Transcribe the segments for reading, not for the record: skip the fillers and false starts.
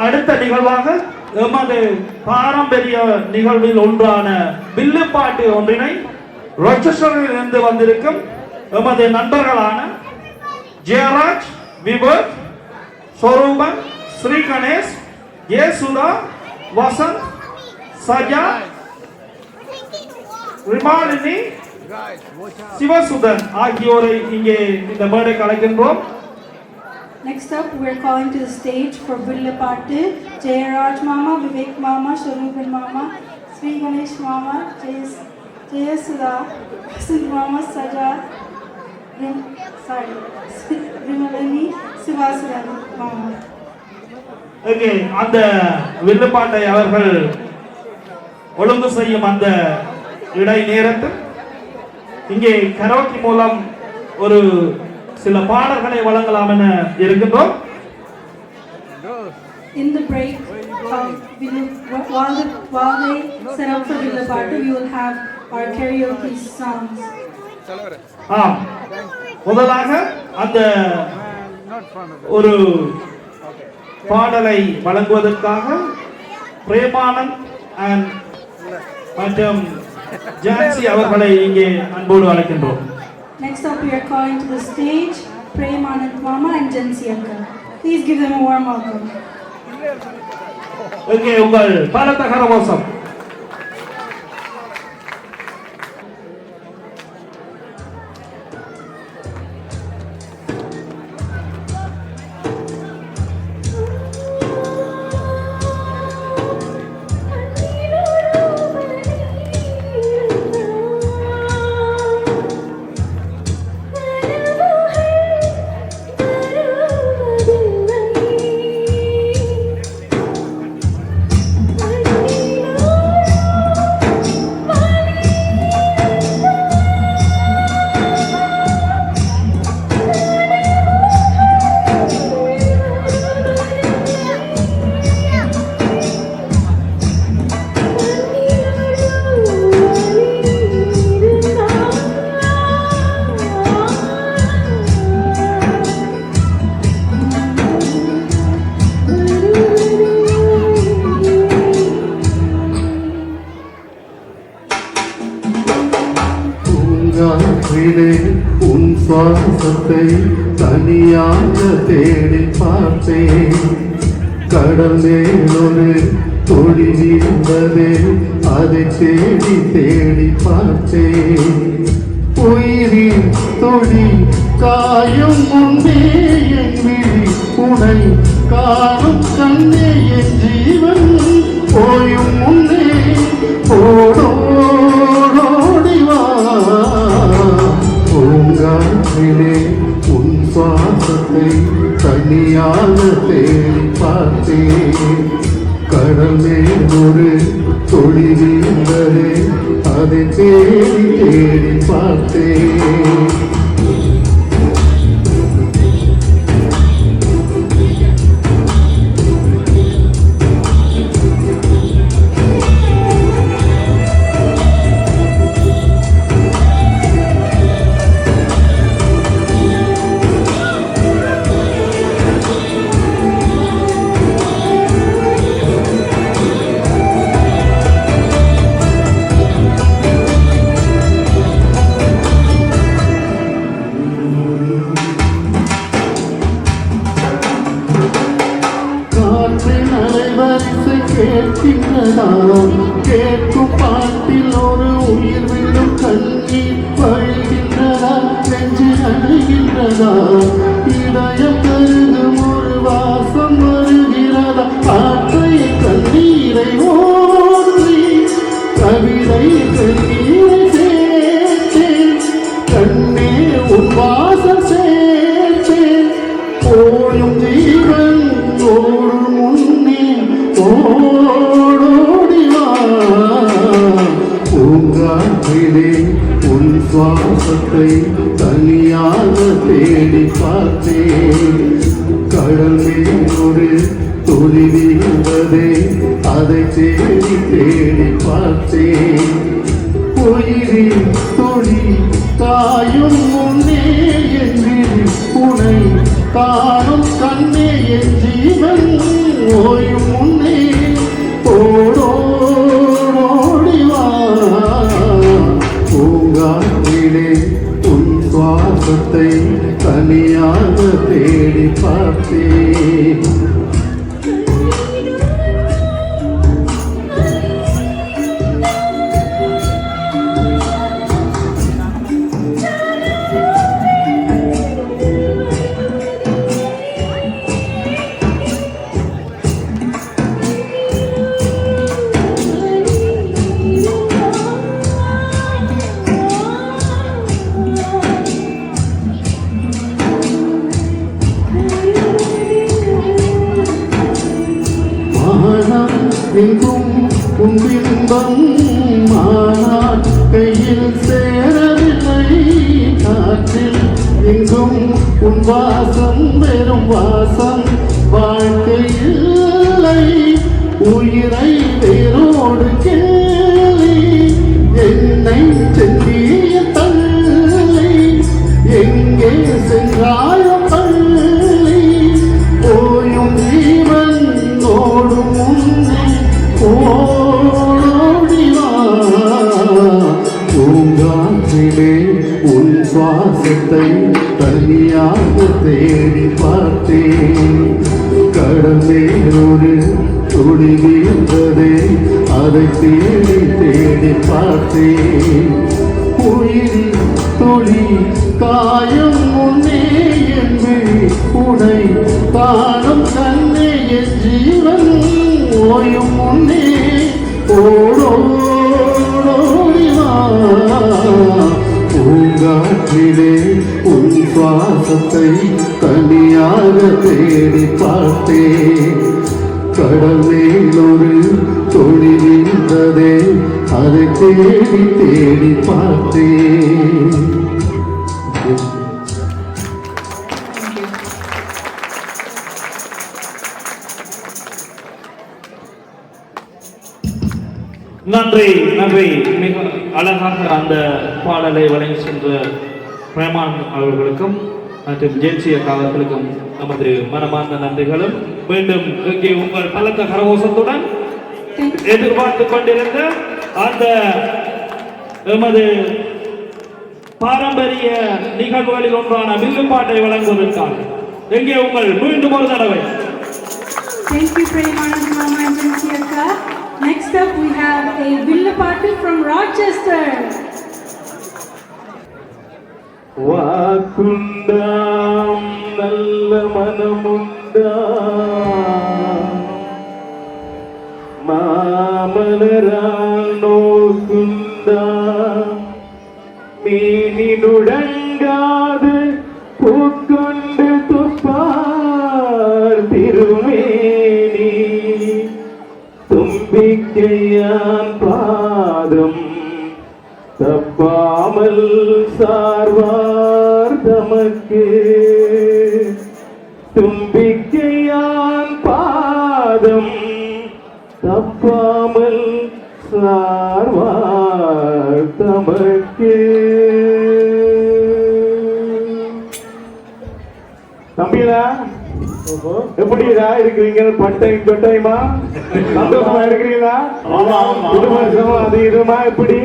அடுத்த நிகழ்வாக எமது பாரம்பரிய நிகழ்வில் ஒன்றான வில்லுப்பாட்டு ஒன்றினை ரொச்செஸ்டரில் இருந்து வந்திருக்கும் எமது நண்பர்களான ஜெயராஜ், விபத், சொரூபன், ஸ்ரீ கணேஷ், ஏசுதா, வசந்த், சஜா, ரிமாலினி, சிவசுதன் ஆகியோரை இங்கே இந்த மேடைக்கு அழைக்கின்றோம். Next up, we're calling to the stage for Villapattu, Jayaraj Mama, Vivek Mama, Sharuban Mama, Sri Ganesh Mama, Jayasudha, Vasant Mama, Saja, Rimalini, Sivasudan Mama. Okay, அந்த வில்லுப்பாட்டை அவர்கள் ஒழுங்கு செய்யும் அந்த இடை நேரத்தில் இங்கே கரோக்கி மூலம் ஒரு சில பாடல்களை வழங்கலாம் என இருக்கின்றோம். In the break, while they set up for Villapattu, we will have our karaoke songs. முதலாக அந்த ஒரு பாடலை வழங்குவதற்காக பிரேமானந்த் மற்றும் ஜான்சி அவர்களை இங்கே அன்போடு அழைக்கின்றோம். Next up, we are calling to the stage Premanand Mama and Jansi Akka. Please give them a warm welcome. Okay, உங்கள் பலத்த கரகோஷம். உன் சுவாசத்தை தனியாக தேடி பார்த்தேன். கடல் மேலொரு தொடி நீந்ததே, அதை தேடி தேடி பார்த்தேன். உயிரின் தொடி காயும் முன்னே என் விழி உனை காணும் கண்ணே என் ஜீவன் போயும் முன்னே ஓடோடிவா பூங்காற்றிலே உன் சுவாசத்தை தனியாக தேடி பார்த்தேன். கடல் மேல் ஒரு தொடி நீந்ததே, அதை தேடி தேடி பார்த்தேன். கேட்கும் பாட்டில் ஒரு உயிர் விடும் கண்ணீர் வழிகின்றதா, நெஞ்சு அழுகின்றதா, இதயம் கருதும் ஒரு வாசம் வருகிறதா, ஆற்றை கண்ணீரை ஓற்றி கவிதை கண்ணீரை சேர்த்தேன், கண்ணே உன் வாசம் சேர்த்தேன், போயும் ஜீவன் ஓடும் முன்னே பூங்காற்றிலே உன் சுவாசத்தை தனியாக தேடி பார்த்தேன். கடல் மேல் ஒரு துளி வீழ்ந்ததே, அதை தேடி தேடி பார்த்தேன். உயிரின் துளி காயும் முன்னே என் உனை காணும் கண்ணே என் ஜீவன் தனியாக தேடி பார்த்தேன். எங்கும் உன் பின்பம் ஆனால் கையில் சேரவில்லை. காற்றில் எங்கும் உன் வாசம் வெறும் வாசம் வாழ்க்கையில்லை. உயிரை வேரோடு கேள்வி என்னை சென்றிய தள்ளி எங்கே சென்றாயும் பள்ளி ஓயும் ஜீவன் ஓடும் முன்னே ஓடிவா. பூங்காற்றிலே உன் சுவாசத்தை தனியாக தேடி பார்த்தேன். கடலில் ஒரு துளி வீழ்ந்ததே அதை தேடி தேடி பார்த்தேன். உயிரில் துளி காயும் முன்னே என்று உடை காணும் கண்ணே என் ஜீவன் ஓயும் முன்னே ஓடோடிவா. பூங்காற்றிலே உன் சுவாசத்தை தனியாக தேடி பார்த்தேன். கடல் மேல் ஒரு தொழில் இருந்ததே அதை தேடி தேடி பார்த்தேன். நன்றி நன்றி. மிக அழகாக அந்த பாடலை வழங்கி சென்ற பிரேமான் அவர்களுக்கும் மற்றும் ஜெயந்தி அக்காவர்களுக்கும் நமது மனமார்ந்த நன்றிகளும். மீண்டும் இங்கே உங்கள் பலத்த கரகோஷத்துடன் எதிர்பார்த்து கொண்டிருந்த அந்த எமது பாரம்பரிய நிகழ்வுகளில் ஒன்றான வில்லுப்பாட்டை வழங்குவதற்காக எங்கே உங்கள் மீண்டும் ஒரு தடவை. Thank you, Premanand Mama and Jansi Akka. Next up, we have a Villapattu from Rochester. வாக்குண்டாம் நல்ல மனமுண்டா மாமலரால் நோக்குண்டா மீனினுடங்காது பூக்கொண்டு துப்பார் திருமேனி தும்பிக்கையான் பாதம் தப்பாமல் சார்வார் தமக்கு. தும்பிக்கையான் பாதம் தப்பாமல் சார்வார் தமக்கு. தம்பிகளா எப்படிடா இருக்கிறீங்க? பட்டையும் கொட்டையுமா சந்தோஷமா இருக்கிறீங்களா? இது வருஷமா அது இதுமா எப்படி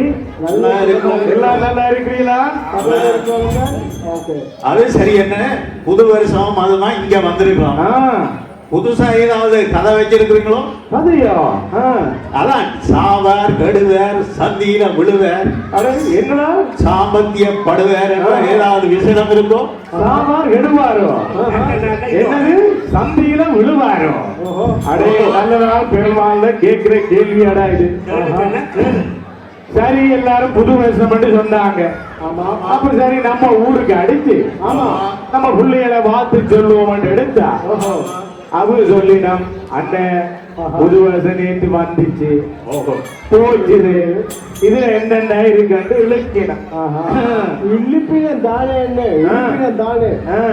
நல்லா இருக்கும்? எல்லாம் நல்லா இருக்கிறீங்களா? அது சரி. என்ன புது வருஷம் அதுதான் இங்க வந்திருக்கோம். புதுசா ஏதாவது கதை வச்சிருக்கிறீங்களோ? கதையா? அதான் சாவார் கெடுவார் சந்தியில விழுவார் என்னடா சாம்பத்திய படுவார் என்ற ஏதாவது விசேஷம் இருக்கோ? சாவார் கெடுவாரோ? என்னது சந்தியில விழுவாரோ? அடே நல்லதா பெருமாள் கேட்கிற கேள்வி அடா இது. சரி, எல்லாரும் புது வருஷம் சொன்னாங்க. அப்ப சரி நம்ம ஊருக்கு அடிச்சு நம்ம பிள்ளைகளை வாழ்த்து சொல்லுவோம் எடுத்தா அவரு சொல்லினோம் அண்ணன் புது வருஷம் நேற்று வந்துச்சு போச்சுது இதுல என்னென்ன இருக்குன்னு இழுக்கினோம். இழுப்பின தானே என்ன இழுப்பின தானே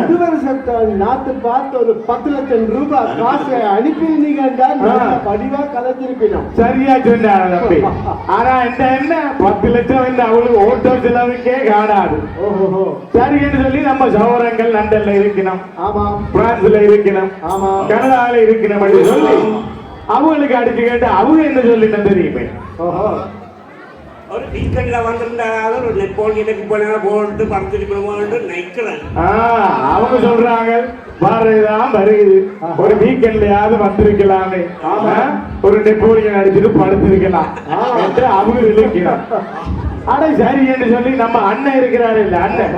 புது வருஷத்தால் நாத்து பார்த்து ஒரு 10 லட்சம் ரூபாய் காசை அனுப்பினீங்கன்னா படிவா கலத்திருப்பினோம். சரியா சொன்னாரு தம்பி. ஆனா என்ன 10 லட்சம் இந்த அவளுக்கு ஓட்டோ செலவுக்கே காணாது. சரி என்று சொல்லி நம்ம சௌரங்கள் லண்டன்ல இருக்கணும், ஆமா பிரான்ஸ்ல இருக்கணும், ஆமா கனடால இருக்கணும் அப்படி சொல்லி அவங்களுக்கு அடிச்சு கேட்டு அவங்க என்ன சொல்லிட்டு தெரியுமே ஒரு வீக்கெண்ட்ல வந்திருந்தாலும் ஒரு நெப்போலியனுக்கு போட்டு படுத்துட்டு நினைக்கிறேன். அவங்க சொல்றாங்க வரதான் வருகுது, ஒரு வீக்கெண்ட்லயாவது வந்திருக்கலாமே, ஒரு நெப்போலியன் அடிச்சுட்டு படுத்திருக்கலாம் என்று அவங்க இருக்கிறார். அட சரி என்று சொல்லி நம்ம அண்ணன் இருக்கிறாரு இல்ல, அண்ணன்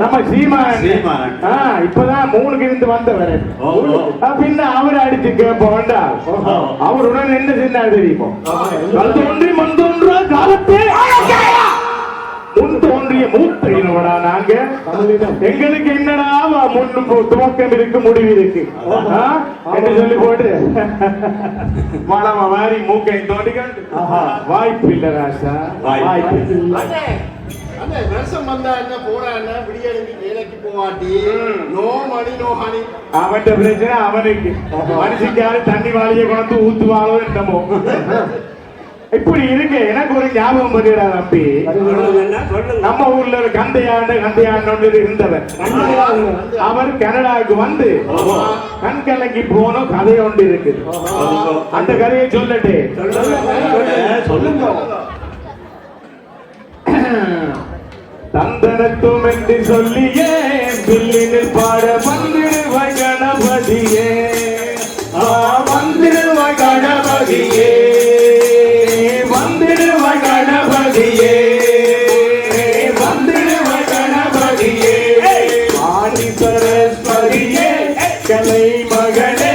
நம்ம சீமான் இப்பதான் 3 இருந்து வந்தவர். பின்ன அவர் அடிச்சு கேட்போண்டா அவருடன் என்ன செஞ்சாரு தெரியுமோ, கல் தோன்றி மண் தோன்றா காலத்தே முன் தோன்றிய மூத்த இனவடா நாங்க. எங்களுக்கு என்னடா முன்னும் துவக்கம் இருக்கு முடிவு இருக்கு என்று சொல்லி போட்டு மழை மாதிரி மூக்கை தோண்டிக்காண்டு வாய்ப்பு இல்ல ராசா, வாய்ப்பு இல்லை. வருஷம் வந்தா என்ன போறா என்ன விடியலுக்கு வேலைக்கு போவாட்டி நோ மணி நோ ஹனி. அவன் பிரச்சனை அவனுக்கு, மனுஷிக்காரு தண்ணி வாளியை கொண்டு ஊத்துவாளோ என்னமோ இப்படி இருக்கு. எனக்கு ஒரு ஞாபகம் பண்ணிடா தம்பி, நம்ம ஊர்ல ஒரு கந்தையாண்டு இருந்தவர். அவர் கனடாவுக்கு வந்து கண்கலங்கி போன கதை ஒன்று இருக்கு. அந்த கதையை சொல்லட்டே சொல்லுங்க. தந்தனத்தும் என்று சொல்லியே பில்லினில் பாட வந்திடுவாய் கணபதியே, வந்திடுவாய் கணபதியே, வந்திடுவாய் கணபதியே, வந்திடுவாய் கணபதியே, ஆதி சரஸ்வதியே கலை மகளே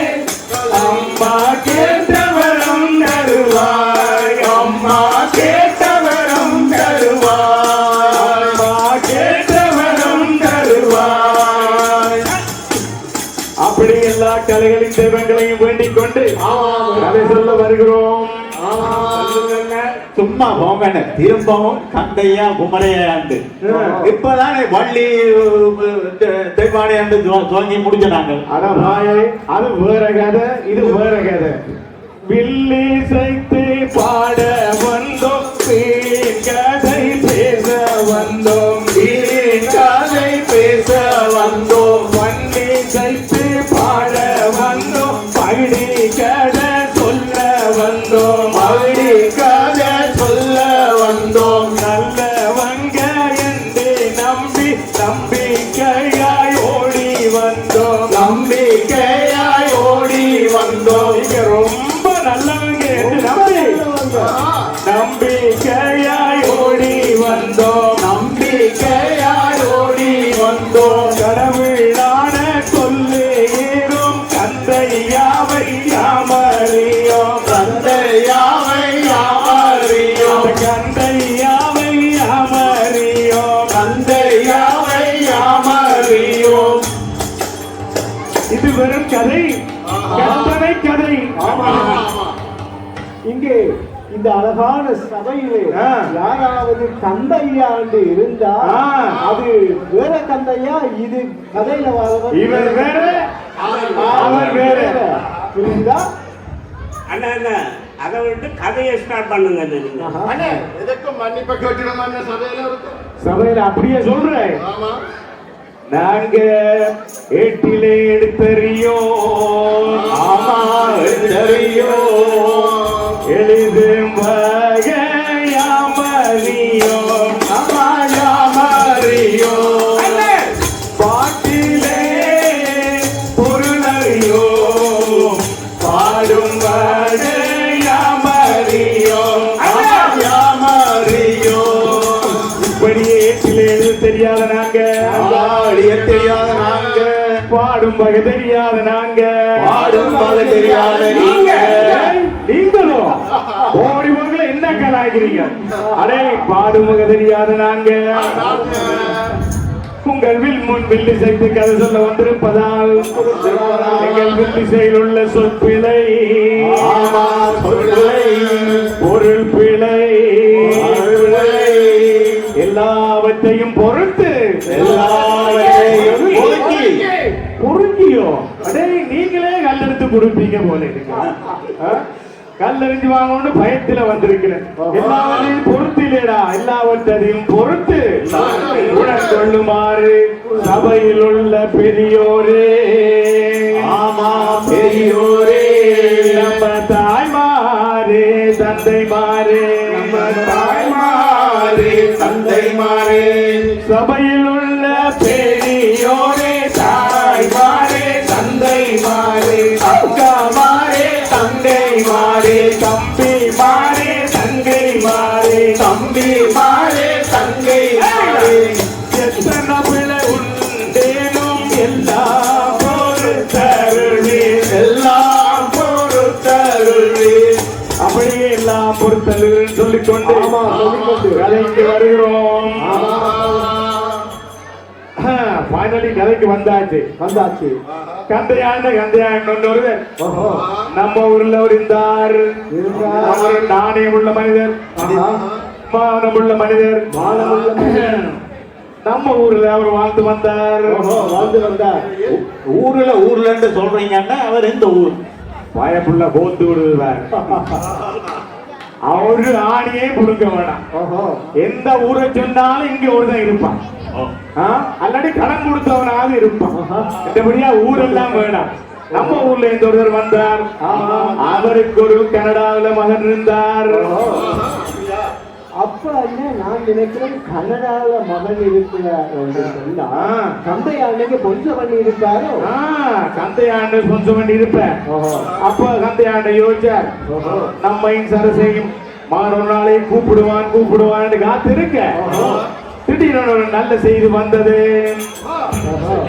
அம்மா கேட்டவரும் தருவாய், அம்மா கேட்டவரும் தருவாய், அம்மா கேட்டவரும் தருவாய். அப்படி எல்லா கலைகளின் தெய்வங்களையும் வேண்டிக் கொண்டு கதை சொல்ல வருகிறோம். சும்மா போங்க, திரும்பவும் கந்தையா குமரையாண்டு இப்பதானே வள்ளி தெய்வானையாண்டு துவங்கி முடிச்சாங்க. அது வேற கதை, இது வேற கதை. வில்லி சைத்து பாட வந்தோம், கதை பேச வந்தோம், கதை பேச வந்தோம், வண்டி சைத்து பாட வந்தோம், பகுடி கதை சொல்ல வந்தோம், பகுடி கதை சொல்ல வந்தோம், நல்லவங்க என்று நம்பி நம்பிக்கையாய் ஓடி வந்தோம், நம்பிக்கையாய் ஓடி வந்தோம். இங்க ரொம்ப நல்லவங்க என்று நம்பி நம்பிக்கையாய் ஓடி வந்தோம், நம்பிக்கையாய் ஓடி வந்தோம். கடவுளான சொல்லுகிறோம் கந்தையாவை யாமறியோம், கந்தையாவை யாமறியோம், கந்தையாவை யாமறியோம், கந்தையாவை யாமறியோம். இது வெறும் கதை, கற்பனை கதை. இங்கே இந்த அழகான சபையிலே யாராவது கந்தையாண்டு இருந்தா அது வேற கந்தையா, இது கதையில வாழ்வர் இவர் வேற அவர் வேற புரியுதா? அண்ணா அண்ணா அதை விட்டு கதையை ஸ்டார்ட் பண்ணுங்க. எதற்கும் மன்னிப்ப கேட்டுடமான சபையில இருக்கு. சபையில அப்படியே சொல்றேன். நாங்க ஏட்டிலே எடுத்தறியோம், ஆமா எடுத்தறியோம், எளிதும் வகையாமறியோம், ஆமா யாமறியோம், பாட்டிலே பொருளறியோம், பாடும் வகையாமறியோம், ஆமா யாமறியோம். இப்படியே ஏட்டிலே எழுத தெரியாத நாங்க, தெரியாத நாங்க, பாடும் வகை தெரியாத நாங்க, பாடும் வகை தெரியாத நீங்க, நீங்களும் ஓடி போகல என்ன கலாய்க்கிறீங்க? அடே பாடும் வகை தெரியாத நாங்க உங்கள் வில் முன் வில்லி சைத்து கதை சொல்ல வந்திருப்பதால் எங்கள் வில்லிசையில் உள்ள சொற்பிழை, பொருள் பிழை எல்லாவற்றையும் பொறுத்து பொறுக்கியோ அடே நீங்களே கல்லெடுத்து கொடுப்பீங்க போல இருக்கு. கல்லெறிஞ்சு வாங்கன்னு பயத்துல வந்திருக்கிறேன். எல்லாவற்றையும் பொறுத்திலேடா, எல்லாவற்றையும் பொறுத்து உணர்கொள்ளுமாறு சபையில் உள்ள பெரியோரே, ஆமா பெரியோரே, நம்ம தாய்மாரே தந்தைமாரே, நம்ம தாய்மாரே சபையில் உள்ள பெரியோரே, தாய்மாரே, தந்தைமாரே, அக்காமாரே, தங்கைமாரே, தம்பிமாரே, தங்கைமாரே, தம்பிமாரே, தங்கைமாரே, எத்தனை பிள்ளை உண்டேனும் எல்லாம் பொறுத்தருளே, எல்லாம் பொறுத்தருளே. அப்படியே எல்லாம் பொறுத்தருள் சொல்லிக்கொண்டு கதைக்கு வருகிறோம். ஃபைனலி கதைக்கு வந்தாச்சு. கந்தையாண்ட ஒருவர் நம்ம ஊர்ல ஒரு இருந்தார். அவர் நாணயம் உள்ள மனிதர், மானமுள்ள மனிதர். நம்ம ஊர்ல அவர் வாழ்ந்து வந்தார். ஊர்ல சொல்றீங்கன்னா அவர் எந்த ஊர்? பயப்புள்ள போந்து விடுவார். அவரு ஆணியே புடுங்க வேணாம். எந்த ஊரை சொன்னாலும் இங்க ஒருதான் இருப்பான். அல்லாடி கடன் கொடுத்தவனாவது இருப்பான். மற்றபடியா ஊரெல்லாம் வேணாம். நம்ம ஊர்ல இந்த ஒருவர் வந்தார். அவருக்கு ஒரு கனடாவில மகன் இருந்தார். அப்ப என்ன நான் நினைக்கிறேன், கனடால மகன் இருக்கிறார். கந்தையாண்டைக்கு கொஞ்சம் பண்ணி இருப்பாரோ? கந்தையாண்டு கொஞ்சம் பண்ணி இருப்பேன். அப்ப கந்தையாண்ட யோசிச்சார், நம்மையும் சரசையும் மகன் நாளை கூப்பிடுவான் காத்து இருக்க. திடீரென ஒரு நல்ல செய்தி வந்தது.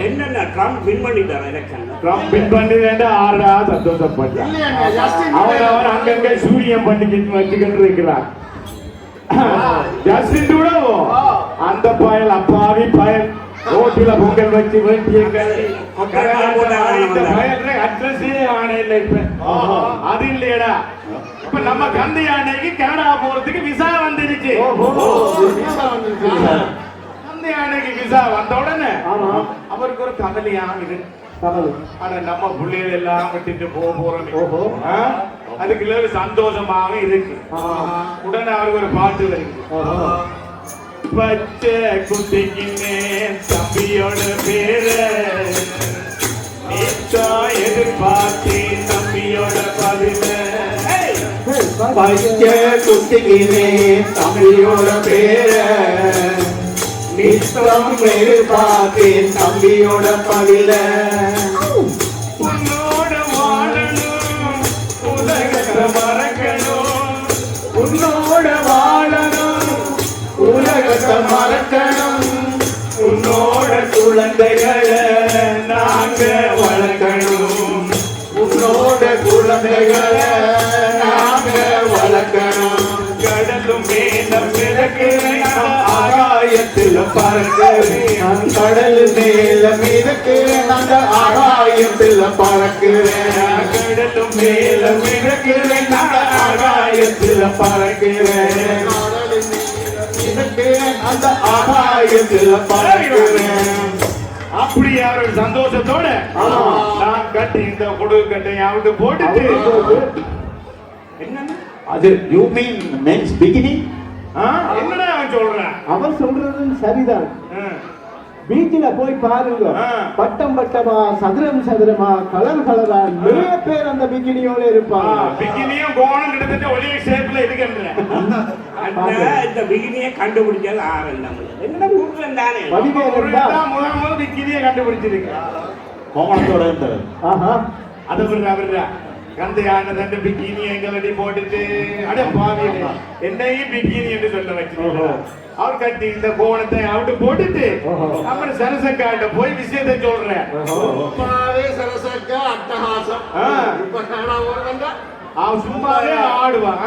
என்னென்ன ட்ரம்ப் வின் பண்ணிட்டார் எலெக்ஷன். ட்ரம்ப் வின் பண்ணி ஆறா சந்தோஷப்பட்டார். அவர் அங்கங்க சூரியம் பண்ணிக்கிட்டு வச்சுக்கிட்டு இருக்கிறார். ஜஸ்டின் கூட அந்த பயல் அப்பாவி பயல் ரோட்டில பொங்கல் வச்சு வேண்டிய அட்ரஸே ஆணையில இப்ப அது இல்லையடா. இப்ப நம்ம கந்தை ஆணைக்கு கனடா போறதுக்கு விசா வந்துருச்சு. கந்தை ஆணைக்கு விசா வந்த உடனே அவருக்கு ஒரு கவலையா இருக்கு. நம்ம பிள்ளைகள் எல்லாம் விட்டுட்டு போறோம். அதுக்குள்ள சந்தோஷமாக இருக்கு. உடனே அவருக்கு ஒரு பாட்டு வருது. பச்சை குட்டிக்குமே தம்பியோட பேரு எதிர்பார்த்தேன் தம்பியோட பதில. பச்சை குட்டிக்குமே தம்பியோட பேரு நித்தம் எதிர்பார்த்தேன் தம்பியோட பதில. உன்னோட வாழணும் உலகத்தை மறக்கணும், உன்னோட வாழணும் உலகத்தை மறக்கணும், உன்னோட குழந்தைகளை நாங்க வளர்க்கணும், உன்னோட குழந்தைகளை நாங்க வளர்க்கணும். கடலும் மேல மிதக்கிறேன் ஆகாயத்தில் பறக்கிறேன், கடல் மேல மிதக்கிறேன் அந்த ஆகாயத்தில் பறக்கிறேன், கடலும் மேல மிதக்கிறேன் அந்த ஆகாயத்தில் பறக்கிறேன், அந்த ஆகாயத்தில் பறக்கிறேன். அப்படி அவர் சந்தோஷத்தோட நான் கட்டி இந்த கொடு கட்டையாவது போட்டுட்டு என்னன்னா அது யூ மீன் மென்ஸ் பிகினி? என்னடா அவன் சொல்றான்? அவன் சொல்றது சரிதான். பீச்சில போய் பாருங்க, பட்டம் பட்டமா சதுரம் சதுரமா கலர் கலரா நிறைய பேர் அந்த பிகினியோட இருப்பாங்க. பிகினியும் கோணம் கிட்டத்தட்ட ஒரே ஷேப்ல இருக்குன்ற. இந்த பிகினியை கண்டுபிடிச்சது ஆரம்பம். என்ன ஊர்ல தானே முதல் பிகினியை கண்டுபிடிச்சிருக்க கோமணத்தோட இருந்தது. அதை விடுறா கந்தையான தண்டு பிகினி எங்களடி போட்டுட்டு அட பாவியில என்னையும் பிகினி என்று சொல்ல வச்சிருக்கோம். அவர் கட்டி இந்த கோணத்தை அவட்டு போட்டுட்டு அப்புறம் சரசக்காட்ட போய் விஷயத்தை சொல்றேன். அவன் சும்மாவே ஆடுவான்.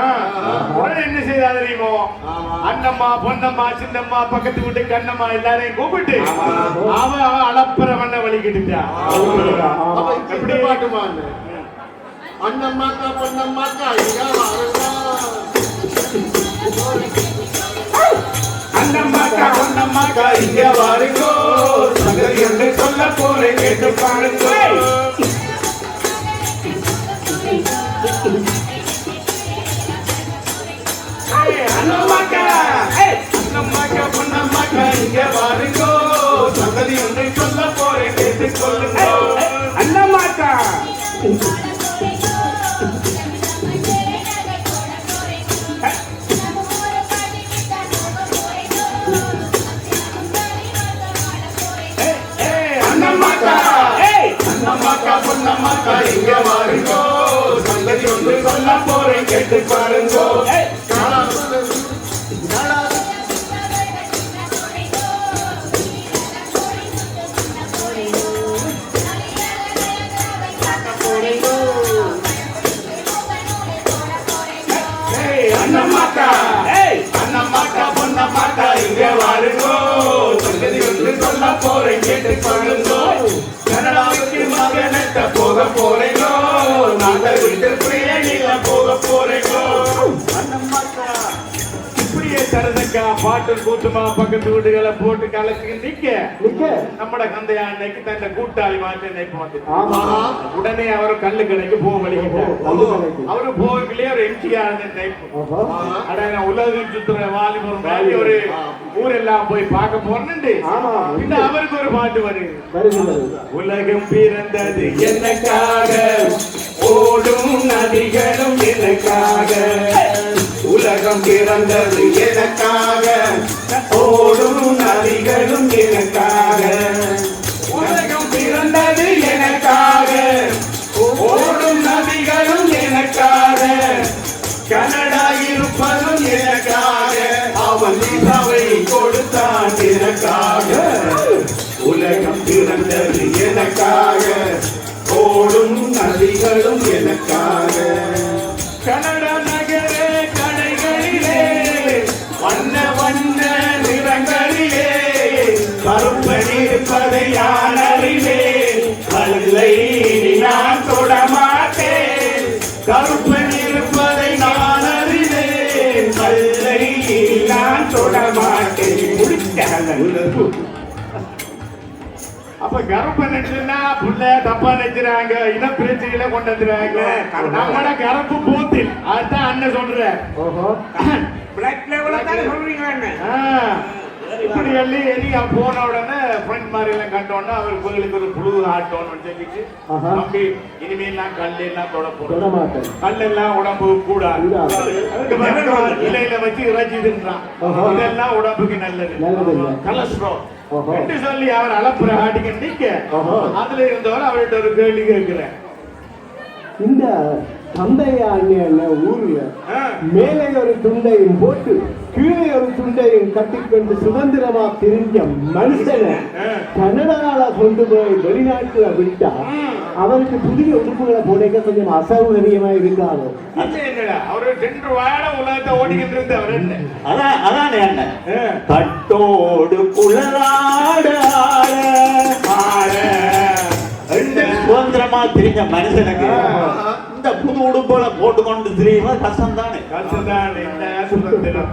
உடனே என்ன செய்தா தெரியுமோ, அண்ணம்மா பொன்னம்மா சின்னம்மா பக்கத்து வீட்டு கண்ணம்மா எல்லாரையும் கூப்பிட்டு அவ அளப்பற மண்ண வலிக்கிட்டுட்டா. எப்படி பாட்டுமா அண்ணம்மாக்கா பொன்னம்மாக்கா அண்ணம்மாக்கா பொன்னம்மாக்கா இங்க வாருங்கோ, சங்கதி என்று சொல்ல போறேன் கேட்டு பாருங்க. அண்ணம்மாக்கா அண்ணம்மாக்கா பொன்னம்மாக்கா இங்க வாருங்கோ, சங்கதி என்று சொல்ல போறேன் கேட்டு சொல்லுங்க. அண்ணம்மாக்கா கேட்டு பாருங்கோ அண்ணம்மாக்கா அண்ணம்மாக்கா பொண்ணம்மாக்கா இங்க வாருங்கோ சங்கதி வந்து சொல்ல போறேன் கேட்டு பாருங்கோ கனடாவுக்கு மகனத்தை போக போறேங்கோ நாங்கள் வீட்டு பிள்ளைகள போக போறேங்கோ அண்ணம்மாக்கா இப்படியே தரதுக்கா பாட்டு கூட்டுமா பக்கத்து வீடுகளை போட்டு கலக்கு நிக்க நம்மட கந்தையா அன்னைக்கு தன்னை கூட்டாளி மாற்றி நினைப்பு வந்து உடனே அவர் கல்லு கடைக்கு போக வலிக்கிட்டார் அவரு போகலையே ஒரு எம்ஜிஆர் நினைப்பு அட உலகம் சுத்துற வாலிபர் மாதிரி ஒரு ஊரெல்லாம் போய் பார்க்க போறேன்னு பின்ன அவருக்கு ஒரு பாட்டு வருது உலகம் பிறந்தது எனக்காக ஓடும் நதிகளும் எனக்காக உலகம் பிறந்தது எனக்காக ஓடும் நதிகளும் எனக்காக உலகம் பிறந்தது எனக்காக ஓடும் நதிகளும் எனக்காக கனடா இருப்பதும் எனக்காக அவன் நிலாவை கொடுத்தான் எனக்காக உலகம் பிறந்தது எனக்காக ஓடும் நதிகளும் எனக்காக கனடா நகர கடைகளிலே வண்ண வண்ண நிறங்களிலே கருப்படிப்பதை யானறிவே கல்லை நான் தொடமாட்டேன் கருப்படிப்பதை நான் அறிவேன் கல்லை நான் தொடமாட்டேன் அப்ப கருப்ப நெச்சுனா புள்ள தப்பா நெச்சுறாங்க இன பிரச்சனையில கொண்டு வந்துறாங்க நம்மட கருப்பு போத்தில் அதுதான் அண்ணன் சொல்ற பிளாக் லெவல்ல தான் சொல்றீங்க இப்படி எள்ளி எலி போன உடனே ஃப்ரெண்ட் மாதிரி எல்லாம் கண்ட உடனே அவர் கோயிலுக்கு ஒரு புழு ஆட்டோன்னு சொல்லிட்டு தம்பி இனிமேல் நான் கல் எல்லாம் தொட போறேன் கல் எல்லாம் உடம்பு கூடாது இலையில வச்சு இறைச்சி தின்றான் இதெல்லாம் உடம்புக்கு நல்லது கொலஸ்ட்ரால் என்று சொல்லி அவர் அளப்புற ஆட்டிக்க நிக்க அதுல இருந்தவர் அவர்கிட்ட ஒரு கேள்வி கேட்கிறேன் இந்த தந்தையா அண்ணன் ஊர்ல மேலே ஒரு துண்டையும் போட்டு கீழே ஒரு துண்டையும் கட்டிக்கொண்டு சுதந்திரமா திரிஞ்ச மனுஷனை கனடால கொண்டு போய் வெளிநாட்டுல விட்டா அவருக்கு புதிய உறுப்புகளை போடைக்க கொஞ்சம் அசௌகரியமா இருக்காது அவரு 2 வாழ உலகத்தை ஓடிக்கிட்டு இருந்தவர் என்ன அதான் என்ன கட்டோடு குழலாட சுதந்திரமா திரிஞ்ச மனுஷனுக்கு இந்த புது உடுப்புல போட்டு கொண்டு திரியுமா கஷ்டம் தானே என்ன சுதந்திரம்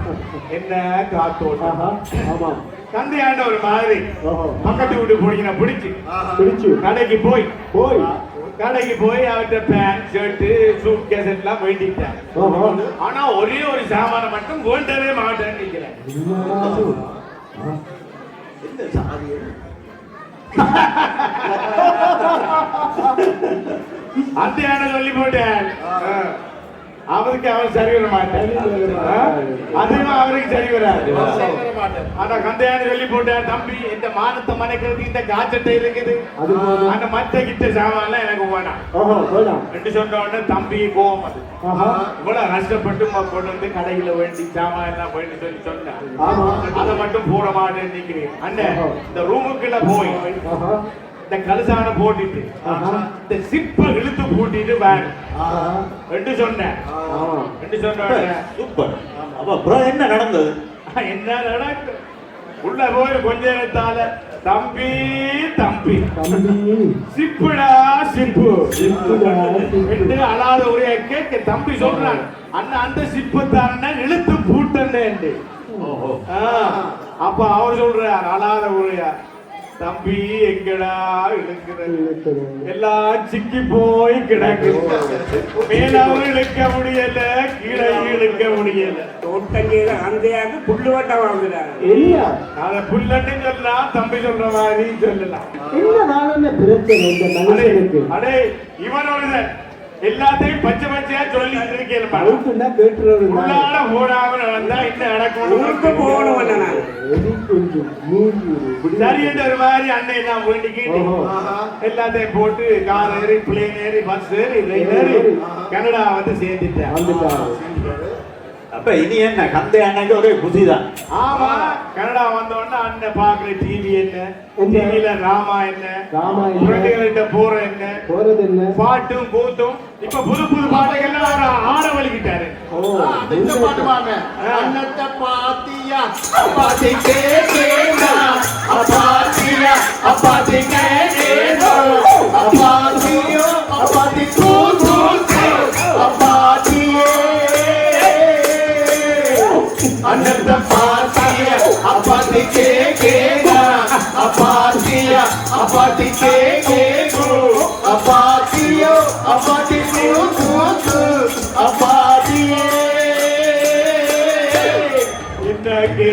என்ன காத்தோட்டம் ஆமா தந்தையாண்ட ஒரு மாதிரி பக்கத்து வீட்டு போனீங்கன்னா பிடிச்சு கடைக்கு போய் அவர்கிட்ட பேண்ட் ஷர்ட் சூட் கேஸ் எல்லாம் வேண்டிட்டேன் ஆனா ஒரே ஒரு சாமானை மட்டும் வேண்டவே மாட்டேன்னு நினைக்கிறேன் அத்தையான சொல்லி போட்டேன் அவருக்கு அவர் சரி வர மாட்டார் அதுவும் அவருக்கு சரி வராது ஆனா கந்தையான சொல்லி போட்டார் தம்பி இந்த மானத்தை மனைக்கிறதுக்கு இந்த காய்ச்சட்டை இருக்குது அந்த மத்த கிட்ட சாமான் எனக்கு வேணாம் ரெண்டு சொன்ன உடனே தம்பி கோவம் அது இவ்வளவு கஷ்டப்பட்டு கொண்டு வந்து கடையில வேண்டி சாமான் எல்லாம் வேண்டி சொல்லி சொன்னேன் அதை மட்டும் போட மாட்டேன்னு நினைக்கிறேன் அண்ணன் இந்த ரூமுக்குள்ள போய் இந்த கலசான போட்டுட்டு இந்த சிப்ப இழுத்து பூட்டிட்டு வேணும் சொன்னேன் சூப்பர் அப்ப அப்புறம் என்ன நடந்தது என்ன நடக்கு உள்ள போய் கொஞ்ச நேரத்தால தம்பி சிப்புடா சிப்பு என்று அழாத ஒரே கேட்க தம்பி சொல்றான் அண்ணா அந்த சிப்பத்தான இழுத்து பூட்டன்னு அப்ப அவர் சொல்றார் அழாத ஒரே தம்பி எங்கடா இழுக்கிறது எல்லாம் சிக்கி போய் கிடக்கு மேலாவும் இழுக்க முடியல கீழே இழுக்க முடியல தோட்டங்கீர அந்தையாக புல்லு வட்டம் வாங்குறாங்க அத புல்லன்னு சொல்லலாம் தம்பி சொல்ற மாதிரி சொல்லலாம் பிரச்சனை அடே இவனோட எல்லாத்தையும் பச்சை பச்சையா சொல்லிட்டு இருக்கேன் இருப்பான் அவுட்டுன்னா கேட்டுறது உள்ளால போடாம வந்தா இன்னும் ஊருக்கு நடக்கணும் போகணும் அண்ணா நான். கொஞ்சம் மூஞ்சி சரி என்ற ஒரு மாதிரி அன்னை நான் வேண்டிக்கிட்டு ஓஹோ. எல்லாத்தையும் போட்டு கார் ஏறி பிளேன் ஏறி பஸ் ஏறி ரயில் ஏறி கனடா வந்து சேர்ந்துட்டேன் வந்துட்டாரு. அப்ப இனி என்ன கந்தை அன்னைக்கு ஒரே குதிதான். ஆமா கனடா வந்த உடனே அண்ணன் பாக்குற டிவி என்ன என்ன? டிவில ராமா என்ன குழந்தைகள்கிட்ட போற என்ன போறது என்ன? பாட்டும் கூத்தும் இப்ப புது புது பாட்டுகள்லாம் அவர் ஆட வலிக்கிட்டாரு இந்த பாட்டு பாருங்க. அன்னத்தை பாத்தியா அப்பாத்தி கேட்டேனா அப்பாத்தியா அப்பாத்தி கேட்டேனா அப்பாத்தியோ அப்பாத்தி கூத்து அப்பாத்தியே அன்னத்தை பாத்தியா அப்பாத்தி கேட்டேனா அப்பாத்தியா அப்பாத்தி கேட்டேனா அப்பாத்தியோ அப்பாத்தி கூத்து அப்பாத்தியே இன்னைக்கு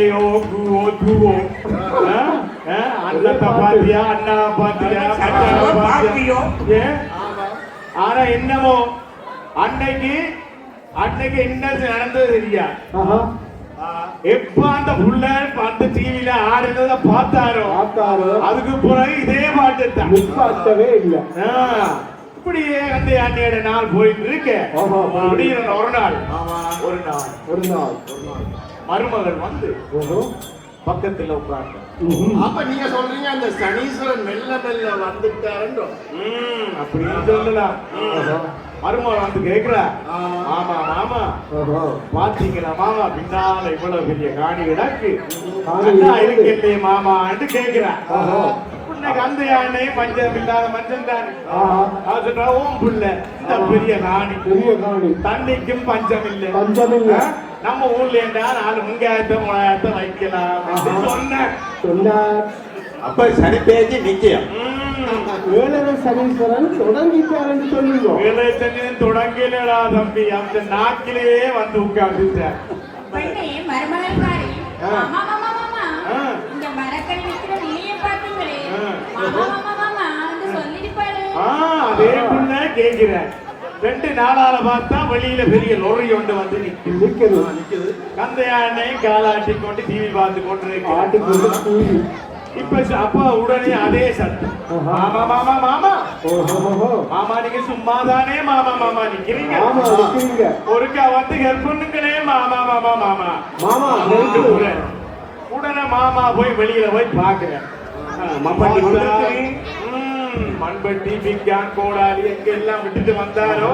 அண்ணத்தை பாத்தியா அண்ணா பாத்தியா அண்ணாவை பாத்தியா ஏன்? ஆனா என்னமோ அன்னைக்கு அன்னைக்கு என்ன நடந்தது தெரியா ஆஹா. எப்ப அந்த புள்ள அந்த டிவில ஆடுறத பார்த்தாரோ பார்த்தாரு. அதுக்கு பிறகு இதே பாட்டு தான் நிப்பாட்டவே இல்லை. இப்படியே அந்த அன்னையோட நாள் போயிட்டு இருக்கு ஆமா. இப்படியே ஒரு நாள் ஒரு நாள் ஒரு நாள் மருமகள் வந்து ஓஹோ. பக்கத்துல உட்கார்ந்து அப்ப நீங்க சொல்றீங்க அந்த சனீஸ்வரன் மெல்ல மெல்ல வந்துட்டாருன்றோம். அப்படின்னு சொல்லலாம் மருமகள் வந்து கேக்குறா மாமா மாமா ஓஹோ. பாத்தீங்களா மாமா பின்னால இவ்வளவு பெரிய காணி கிடக்கு காணி அண்ணா இருக்குது. இருக்கே மாமான்னு கேக்குறா ஓஹோ. உன்னைக்கு அந்த யானை பஞ்சம் இல்லாத மஞ்சள் தானே ஆஹா. அது சொல்றா ஓம் புள்ள இந்த பெரிய காணி பெரிய காணி. தண்ணிக்கும் பஞ்சம் இல்லை பஞ்சம் இல்லை. நம்ம ஊர்ல இருந்தா 4 3,000 வைக்கலாம் அப்படின்னு சொன்னேன் சொன்னார். அப்ப சனி பேச்சு நிச்சயம். ஏழரை சனீஸ்வரன் தொடங்கிட்டார் என்று சொல்லுங்க. வேலைச்சனின் தொடங்கிலடா தம்பி அந்த நாக்கிலேயே வந்து உட்கார்ந்துட்டார் பெண்ணே மருமகள்காரி மாமா மாமா மாமா இந்த மரக்கறி விற்கிற வெளியே பார்த்தீங்களே மாமா மாமா மாமா என்று சொல்லிருப்பாரு. அதே புள்ள கேட்கிறேன் 2 நாளால பார்த்தா வெளியில பெரிய லொரி ஒன்று வந்து நிக்கிறது. கந்தையானை காலாட்டி கொண்டு டிவி பார்த்து கொண்டு ஆட்டுக்கு கூலி. இப்ப அப்பா உடனே அதே சத்தம் மாமா மாமா மாமா ஓஹோ. மாமா நீங்க சும்மாதானே மாமா மாமா நிக்கிறீங்க ஆமா நிக்கிறீங்க. ஒருக்கா வந்து ஹெல்ப் பண்ணுங்களே மாமா மாமா மாமா மாமா உடனே மாமா போய் வெளியில போய் பாக்குறேன் மண்பட்டி பிக்கான் கோடாலி எங்க எல்லாம் விட்டுட்டு வந்தாரோ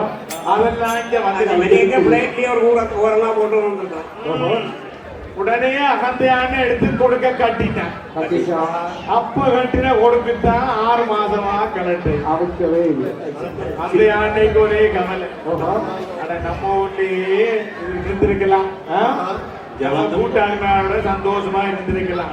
அதெல்லாம் இங்க வெளியே வந்து பிளேட்லயே ஒரு ஓரமா போட்டு வந்துட்டோம். உடனே அகந்தையான எடுத்து கொடுக்க கட்டிட்டேன் அப்ப கட்டின கொடுக்குத்தான் 6 மாசமா கலட்டு அவக்கவே இல்லை. அந்த அன்னைக்கு ஒரே கவலை அட நம்ம ஊர்லயே இருந்திருக்கலாம் கூட்டாளிமாரோட சந்தோஷமா இருந்திருக்கலாம்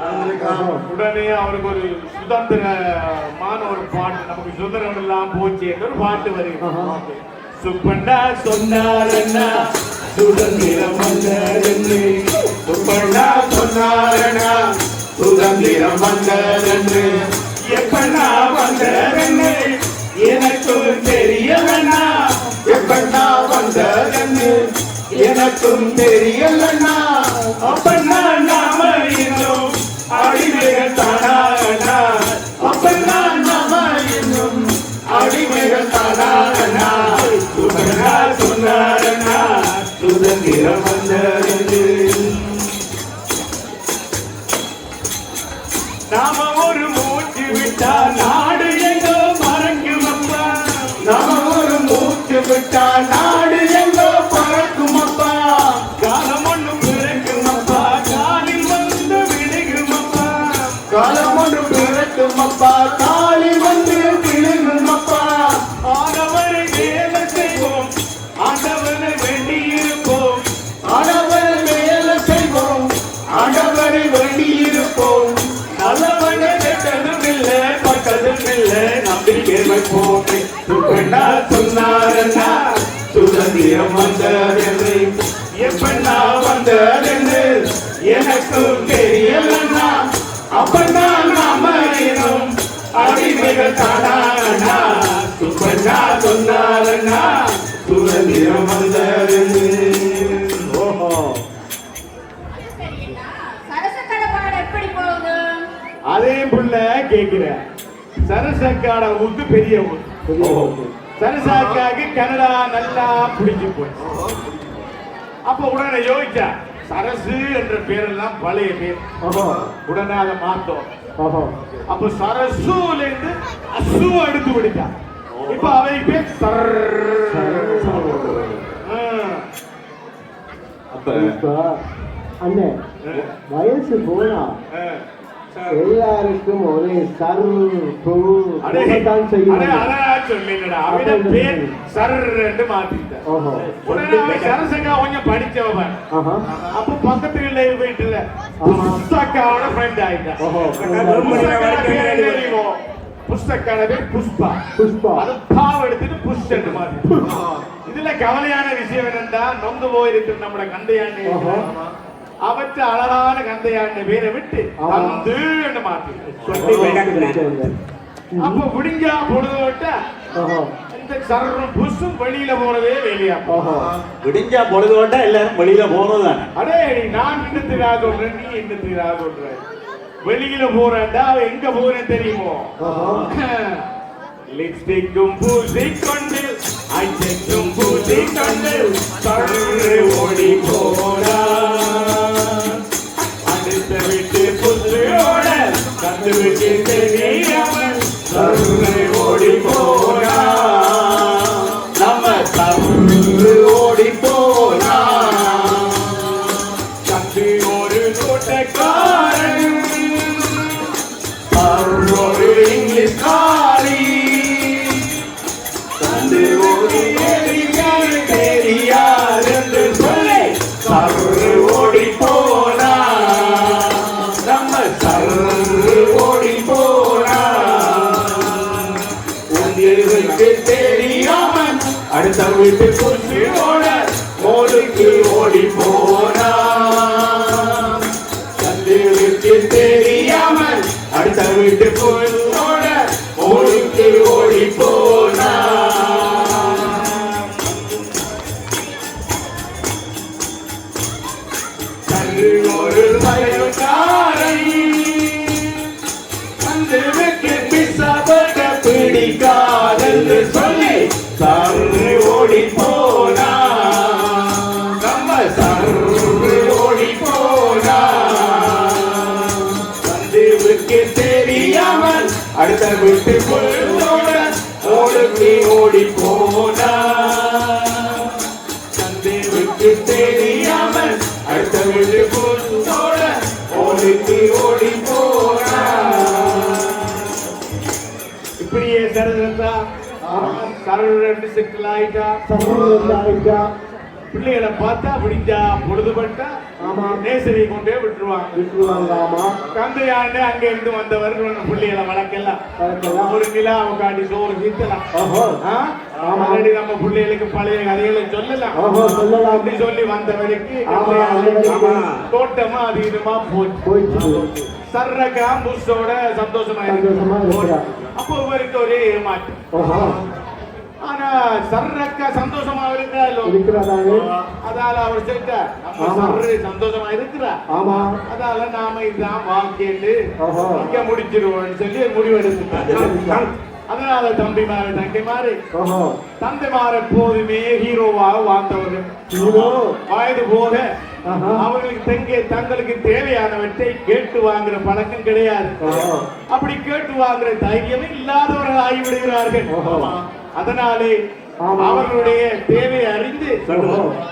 உடனே அவருக்கு ஒரு சுதந்திரமான ஒரு பாட்டு நமக்கு சுதந்திரம் எல்லாம் போச்சு ஒரு பாட்டு வருகிறது சுப்பண்ணா சொன்னாரண்ணா சுதந்திரம் வந்ததென்று சுப்பண்ணா சொன்னாரண்ணா சுதந்திரம் வந்ததென்று எப்பண்ணா வந்ததென்று எனக்கும் தெரியலண்ணா எப்பண்ணா வந்ததென்று எனக்கும் தெரியலண்ணா அப்பண்ணா நாம இன்னும் அடிமைகள் தானா அப்பண்ணா நாம இன்னும் அடிமைகள் தானா சுபண்ணா சொன்னாரண்ணா சுதந்திரம் வந்தது நாம ஒரு மூச்சு விட்டா நாடு எங்கோ மறக்கும் அப்பா நாம ஒரு மூச்சு விட்டா நாடு எங்கோ பறக்கும் அப்பா காலம் ஒன்று பிறக்கும் அப்பா காலில் வந்து விழுகும் அப்பா காலம் ஒன்று பிறக்கும் அப்பா காலில் வந்து விழுகும் அப்பா ஆண்டவரை வேலை செய்வோம் ஆண்டவரை வேண்டியிருப்போம் ஆண்டவரை வேலை செய்வோம் ஆண்டவரை வேண்டியிருப்போம் நல்லவனை கேட்டதும் இல்லை பட்டதும் இல்லை நம்பிக்கை வைப்போம் சுப்பண்ணா சொன்னாரண்ணா சுதந்திரம் வந்ததென்று எப்பண்ணா வந்ததென்று எனக்கும் தெரியலண்ணா அப்பண்ணா நாம இனம் அடிமைகள் தானா சுப்பண்ணா சொன்னாரண்ணா சுதந்திரம் வந்ததென்று படிக்கிற சரசக்காட ஊருக்கு பெரிய ஊர். சரசாக்காக்கு கனடா நல்லா பிடிச்சு போச்சு. அப்ப உடனே யோசிச்சா சரசு என்ற பேரெல்லாம் பழைய பேர், உடனே அதை மாத்தோம். அப்ப சரசுல இருந்து அசு எடுத்து விடுச்சா. இப்ப அவை பேர் இப்ப அண்ணே வயசு போனா எல்லாருக்கும் ஒரே தான் செய்யும். படிச்சவன் அப்ப பக்கத்துல போயிட்டு புஸ்தக்காவோட ஃப்ரெண்ட் ஆயிட்டான். புஸ்தக்கான பேர் புஷ்பா. அது பாவ எடுத்துட்டு புஷ்டு மாதிரி. இதுல கவலையான விஷயம் என்னன்னா நொந்து போயிருக்கு நம்மட கந்தையாண்டி அவற்ற அழகான கந்தையாண்ட பேரை விட்டு வந்து மாத்தி. அப்ப விடிஞ்சா பொழுதுவிட்ட இந்த சர்வம் புஷும் வெளியில போறதே வெளியா. விடிஞ்சா பொழுதுவிட்ட எல்லாரும் வெளியில போறதுதான். அடே நான் என்னத்துக்காக சொல்றேன், நீ என்னத்துக்காக சொல்ற? வெளியில போறேன்டா எங்க போறேன் தெரியுமோ? லிப்ஸ்டிக்கும் பூசிக்கொண்டு ஐக்கும் பூசிக்கொண்டு ஓடி போனா அடுத்த விட்டு புதுவோட கண்டு விட்டு தெரியாமல் ஓடி போனா நம்ம ஓடி போனா கண்டு ஒரு தோட்டக்காரன் ஒரு இங்கிலீஷ் காரி கண்டு ஓடி தெரியாது என்று சொல்லி சர்ரு ஓடி போனா நம்ம சர்ரு ஓடி போனா உங்களுக்கு தெரியாமல் அடுத்த வீட்டு குச்சியோட மோடுக்கு ஓடி போனா தந்தைக்கு தெரியாமல் அடுத்த வீட்டு பொண்ணோட மோடுக்கு ஓடி போனா. ஒரு வயல்காரை தந்தைக்கு பிசாபட்ட பிடிக்காதென்று சொல்லி சர்ரு ஓடி போனா நம்ம சர்ரு ஓடி போனா தந்தைக்கு தெரியாமல் அடுத்த வீட்டு பொண்ணோட ஓடுக்கு ஓடி போனா தந்தைக்கு தெரியாமல் அடுத்த வீட்டு பொண்ணோட ஓடுக்கு ஓடி போனா. இப்படியே சரதா சரடு செட்டில் ஆயிட்டா. பிள்ளைகளை பார்த்தா பிடிச்சா பொழுதுபட்டா நேசரி கொண்டே விட்டுருவாங்க. கந்தையாண்டு அங்க இருந்து வந்தவர் பிள்ளைகளை வளர்க்கலாம். ஒரு நிலாவை காட்டி சோறு சீத்தலாம். நம்ம பிள்ளைகளுக்கு பழைய கதைகளை சொல்லலாம். அப்படி சொல்லி வந்தவருக்கு தோட்டமா அது இதுமா போச்சு. சர்ரக்கா புஷோட சந்தோஷமா இருக்கு. அப்போ இவருக்கு ஒரே ஏமாற்றம். ஆனா சர்ரக்கா சந்தோஷமா இருக்கிறாரோ அதால அவர் சொல்லிட்டார் சந்தோஷமா இருக்கிறா. அதால நாம இதுதான் வாழ்க்கைன்னு இங்க முடிச்சிருவோம்னு சொல்லி முடிவெடுத்துட்டார். அதனால தம்பிமாரு தங்கைமாரு தந்தைமார எப்போதுமே ஹீரோவாக வாழ்ந்தவர்கள். வயது போக அவர்களுக்கு தங்களுக்கு தேவையானவற்றை கேட்டு வாங்குற பழக்கம் கிடையாது. அப்படி கேட்டு வாங்குற தைரியமே இல்லாதவர்கள் ஆகிவிடுகிறார்கள். அதனாலே அவர்களுடைய தேவையை அறிந்து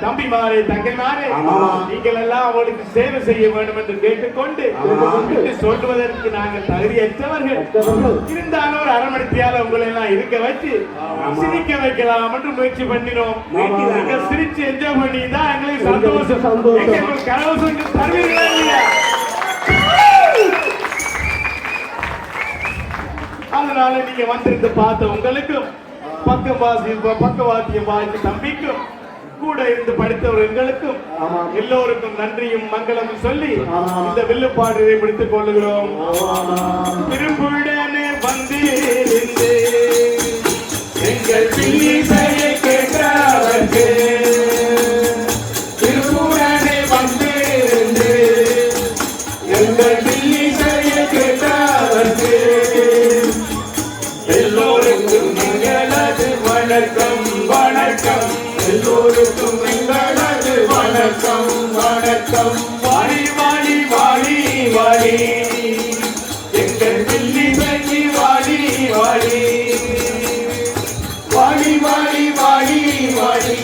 தம்பிமாரே தங்கைமாரே நீங்கள் எல்லாம் அவளுக்கு சேவை செய்ய வேண்டும் என்று கேட்டுக்கொண்டு சொல்வதற்கு நாங்கள் தகுதியற்றவர்கள். இருந்தாலும் ஒரு அரை மணித்தியால உங்களை எல்லாம் இருக்க வச்சு சிரிக்க வைக்கலாம் என்று முயற்சி பண்ணினோம். நீங்கள் சிரிச்சு என்ஜாய் பண்ணி தான் எங்களுக்கு சந்தோஷம். எங்களுக்கு கலவசம் தருவீங்களா இல்லையா? அதனால நீங்க வந்திருந்து பார்த்த உங்களுக்கும் பக்கவாத்தியம் வாய்ச்சி தம்பிக்கும் கூட இருந்து படித்தவர்களுக்கும் எல்லோருக்கும் நன்றியும் மங்களமும் சொல்லி இந்த வில்லுப்பாட்டை முடித்துக் கொள்ளுகிறோம். திரும்புடனே வந்திருந்து எங்கள் பிள்ளையை கேட்டவர்க்கு திரும்புடனே வந்திருந்து எங்கள் பிள்ளையை கேட்டவர்க்கு எல்லோருக்கும் எங்களது வணக்கம் வணக்கம். வாடி வாடி வாடி வாடி எங்கள் வில்லிசைக்கு வாடி வாடி வாடி வாடி வாடி வாடி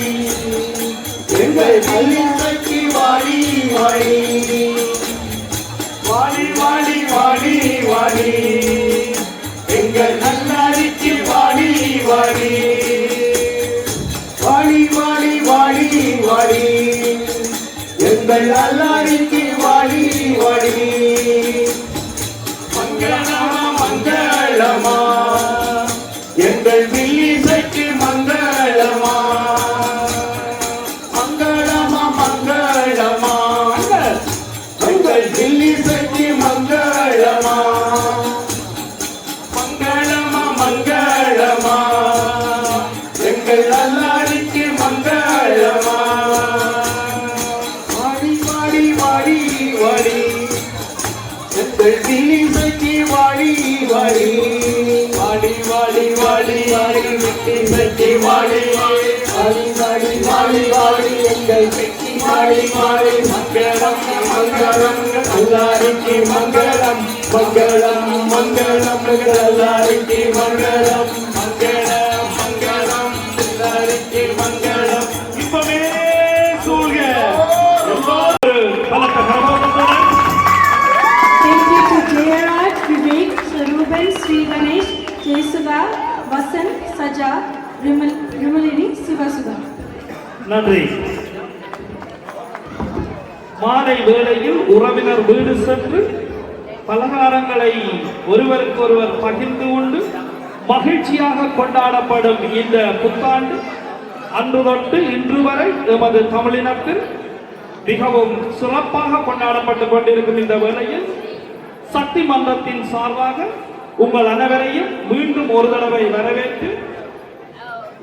எங்கள் வில்லிசைக்கு வாடி வாடி வாடி வாடி வாடி வாடி எங்கள் நன்னாரிக்கு வாடி வாடி வாடி வாடி வாடி வாடி எங்கள் நல்லாரிக்கு வாடி வாடி. மங்களமா மங்களமா எங்கள் வில்லிசைக்கு மங்களமா மங்களமா மங்களமா எங்கள் வில்லிசைக்கு மங்களமா மங்களமா மங்களமா எங்கள் நல்லாரிக்கு மங்களமா. வாடி வாடி வாடி வாடி எங்கள் வில்லிசைக்கு வாடி வாடி வாடி வாடி வாடி வாடி வில்லிசைக்கு வாடி வாடி வாடி வாடி வாடி எங்கள் வெற்றி வாடி வாடி. மங்களம் மங்களம் நல்லாரிக்கு மங்களம் மங்களம் மங்களம் நல்லாரிக்கு மங்களம் மங்களம் மங்களம் நல்லாரிக்கு மங்களம். இப்பவே சூழ்க பலத்த கரகோஷத்துடன். Thank you to Jayaraj, Vivek, Saruban, Sri Ganesh, Jayasuda, Vasant, Saja, Vimalini, Sivasuda. நன்றி. மாலை வேளையில் உறவினர் வீடு சென்று பலகாரங்களை ஒருவருக்கொருவர் பகிர்ந்து கொண்டு மகிழ்ச்சியாக கொண்டாடப்படும் இந்த புத்தாண்டு அன்று தொட்டு இன்று வரை எமது தமிழினத்தில் மிகவும் சிறப்பாக கொண்டாடப்பட்டுக் கொண்டிருக்கும் இந்த வேளையில் சக்தி மன்றத்தின் சார்பாக உங்கள் அனைவரையும் மீண்டும் ஒரு தடவை வரவேற்று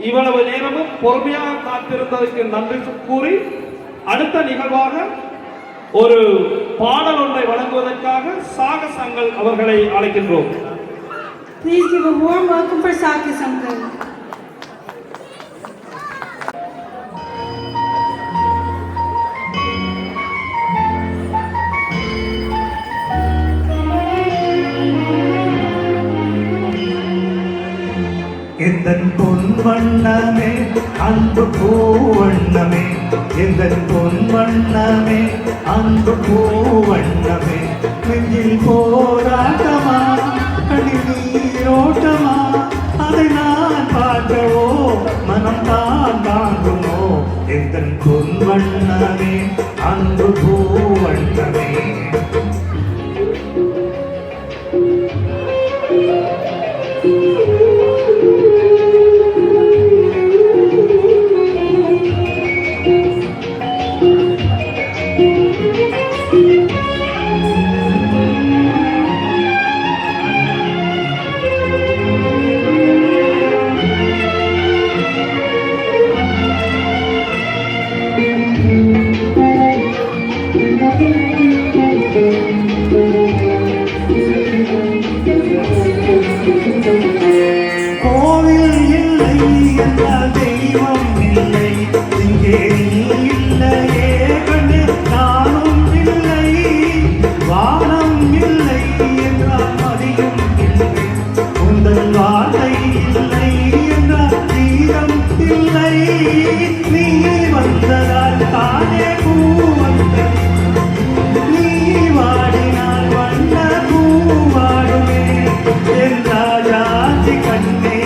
இவ்வளவு நேரமும் பொறுமையாக காத்திருந்ததற்கு நன்றி கூறி அடுத்த நிகழ்வாக ஒரு பாடல் ஒன்றை வழங்குவதற்காக சாகசங்கள் அவர்களை அழைக்கின்றோம். Please give a warm welcome for Saki Sankar. எந்தன் பொன் வண்ணமே அன்பு பூவண்ணமே எந்தன் பொன் வண்ணமே அன்பு பூவண்ணமே நெஞ்சில் போராட்டமா கண்ணில் நீரோட்டமா அதை நான் பார்க்கவோ மனம் தான் தாங்குமோ எந்தன் பொன் வண்ணமே அன்பு பூவண்ணமே. கோவில் இல்லை என்றால் தெய்வம் இல்லை இங்கே நீ இல்லையே கண்ணு நானும் இல்லை வானம் இல்லை என்றால் மதியும் இல்லை உந்தன் வார்த்தை இல்லை என்றால் தீரம் இல்லை நீ வந்ததால் தானே பூ வந்தது நீ வாடினால் வண்ண பூ வாடுமே என்றாஜாதி கண்ணே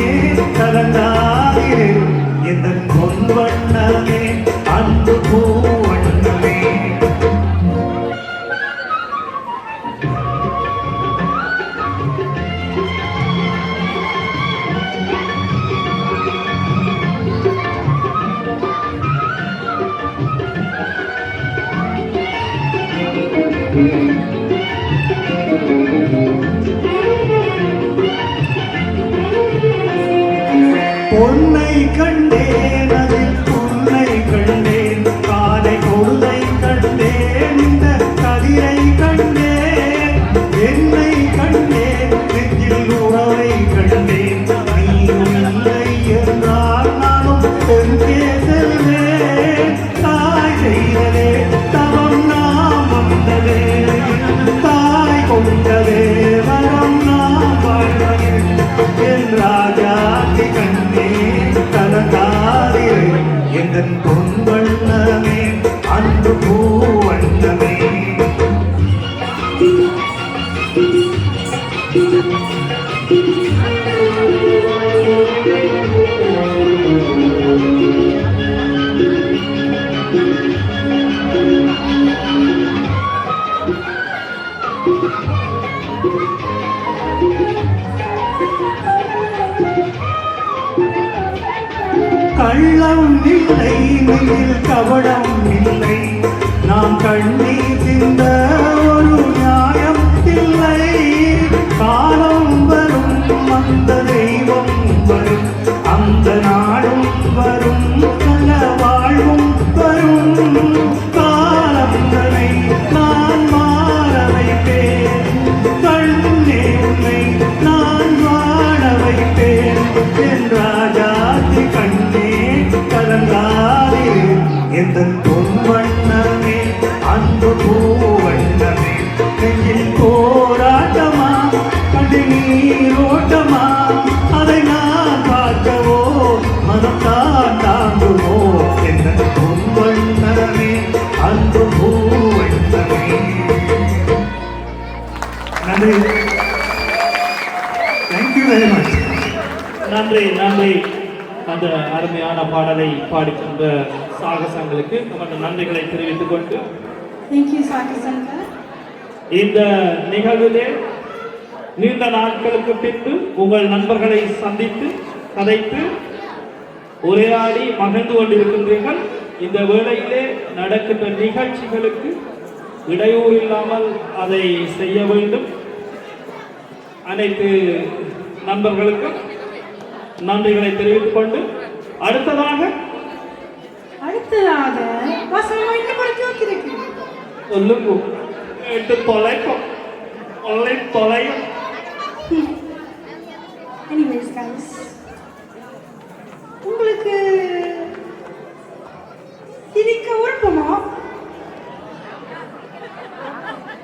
கலந்தாகிறேன் எந்தன் பொன் வண்ணமே அன்பு பூ வண்ணமே. பொன்னை கண்டேன் அதில் புன்னை கண்டேன் காலை பொழுதை கண்டேன் இந்த கதிரை கண்டேன் என்னை கண்டேன் நெஞ்சில் உறவை கண்டேன் நீயும் இல்லை என்றால் நானும் தெற்கே செல்வேன் வண்ணமே அன்பு பூ வண்ணமே கள்ளம் இல்லை நெஞ்சில் கவடம் இல்லை நாம் கண்ணீர் சிந்த ஒரு நியாயம் இல்லை காலம் வரும் அந்த தெய்வம் வரும் அந்த நாடும் வரும் நல்ல வாழ்வும் வரும் காலங்களை நான் மாற வைப்பேன் கண்ணே உன்னை நான் வாழ வைப்பேன் என் ராஜாதி கண்ணே கலங்காதே எந்த பொன் வண்ணமே அன்பு பூ வண்ணமே நெஞ்சில் போராட்டமா கண்டு நீரோட்டமா அதை நான் பார்க்கவோ மனத்தான் தாங்குவோ எந்த பொன் வண்ணமே அன்பு பூ வண்ணமே நன்றி. Thank you very much. நன்றி நன்றி. அந்த அருமையான பாடலை பாடிக்கொண்ட சாகசங்களுக்கு நமது நன்றிகளை தெரிவித்துக் கொண்டு Thank you, Saki Sankar. இந்த நிகழ்விலே நீண்ட நாட்களுக்கு பின்பு உங்கள் நண்பர்களை சந்தித்து கதைத்து உரையாடி மகிழ்ந்து கொண்டிருக்கின்றீர்கள். இந்த வேளையிலே நடக்கின்ற நிகழ்ச்சிகளுக்கு இடையூறு இல்லாமல் அதை செய்ய வேண்டும். அனைத்து நண்பர்களுக்கும் நன்றிகளை தெரிவித்துக் கொண்டு அடுத்ததாக வசனம் இன்னும் ஒரு ஜோக் இருக்கு. சொல்லுங்க. கேட்டு தொலைக்கும் தொலையும். Anyways, guys, உங்களுக்கு சிரிக்க விருப்பமா?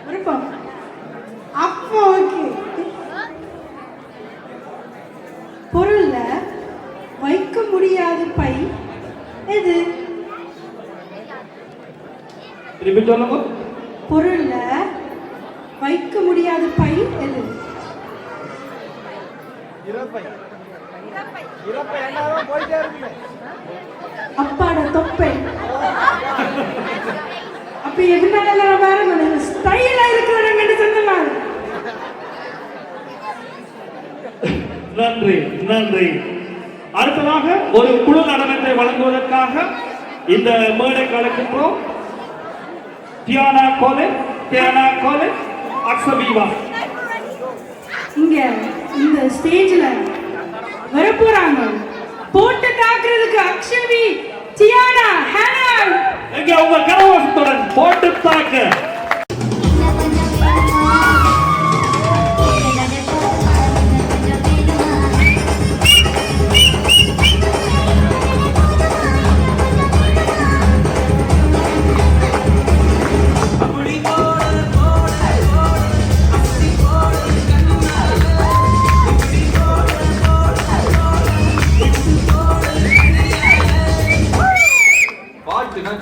விருப்பம். அப்போ ஓகே. பொருள்ல வைக்க முடியாத பை எது? திருப்பி சொல்லுங்க. பொருள்ல வைக்க முடியாத பை எது? அப்பாட தொப்பை. அப்ப எதுனால வேற ஸ்டைலா இருக்கிறவங்க சொன்னாங்க. நன்றி நன்றி. அடுத்ததாக ஒரு குழு நடனத்தை வழங்குவதற்காக இந்த மேடைக்கு அழைக்கின்றோம் தியானா கோலே அக்ஸபீவா. இங்க இந்த ஸ்டேஜ்ல வர போறாங்க. போட்டு தாக்குறதுக்கு அக்ஷவி, தியானா, ஹானா. எங்க உங்க கரவசத்துடன் போட்டு தாக்க.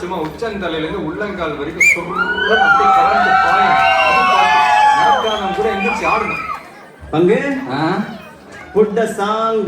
சும்மா உச்சந்தலையிலிருந்து உள்ளங்கால் வரைக்கும் சொல்ற அப்படியே கலந்து பாயும். அது கூட எந்திரிச்சு ஆடணும். பங்கு புட்ட சாங்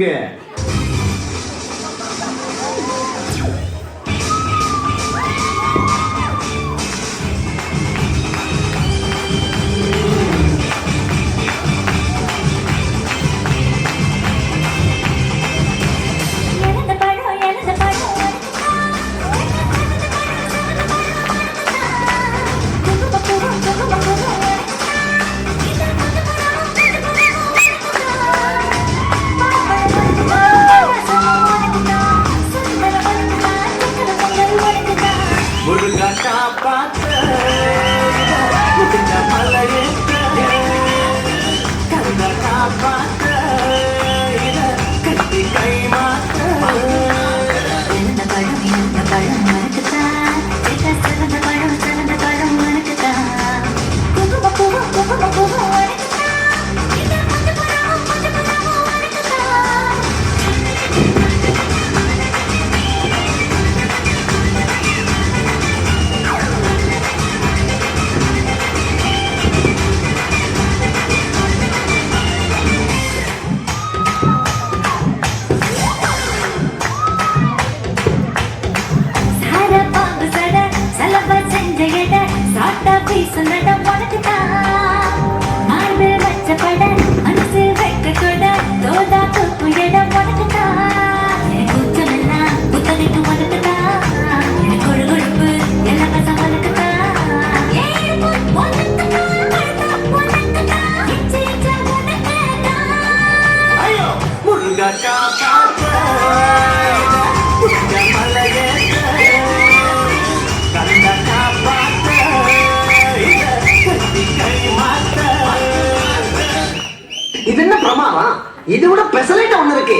பேசுனத உனக்குதான் மார்பு வச்ச பட மனசு வைக்க தொட தோதா தூக்கு இடம் உனக்குதான் எனக்கு உச்சமெல்லாம் புத்தனைக்கு உனக்குதான் எனக்கு ஒரு கொழுப்பு எல்லாம் கசம் உனக்குதான் முருகா காப்பாத்த கண்ட காப்பாத்த இது என்ன பிரமாதம்? இது விட பெசலைட் ஒண்ணு இருக்கு.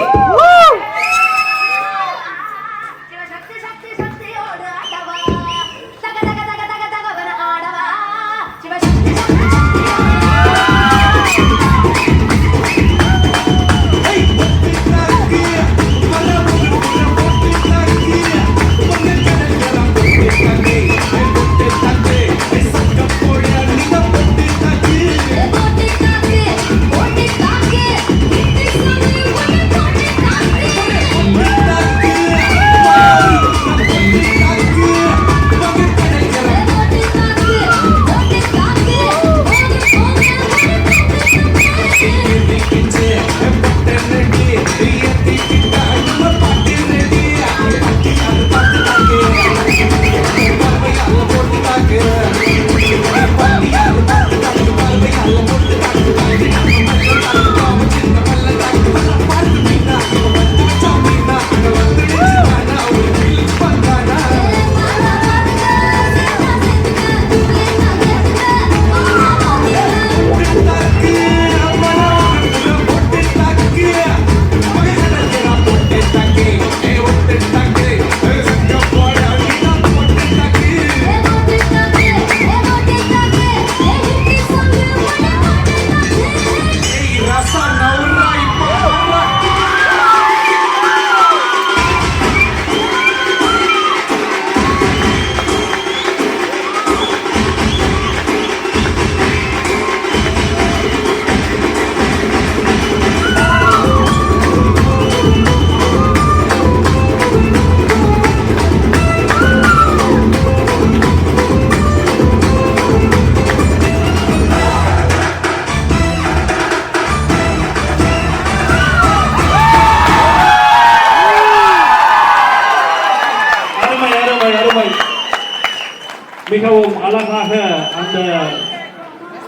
மிகவும் அழகாக அந்த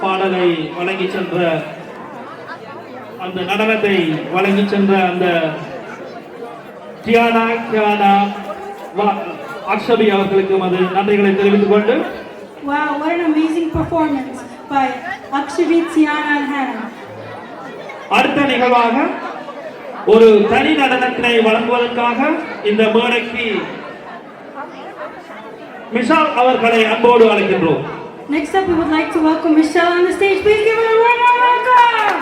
பாடலை வழங்கி சென்ற அந்த நடனத்தை வழங்கி சென்ற அந்த கியானா அக்ஷபி அவர்களுக்கு அது நன்றிகளை தெரிவித்துக் கொண்டு Wow, what an amazing performance by Akshabi, Tiana and Hannah. அடுத்த நிகழ்வாக ஒரு தனி நடனத்தினை வழங்குவதற்காக இந்த மேடைக்கு மிஷால் அவர்களை அன்போடு அழைக்கின்றோம். Next up, we would like to welcome Michelle on the stage. Please give her a warm welcome.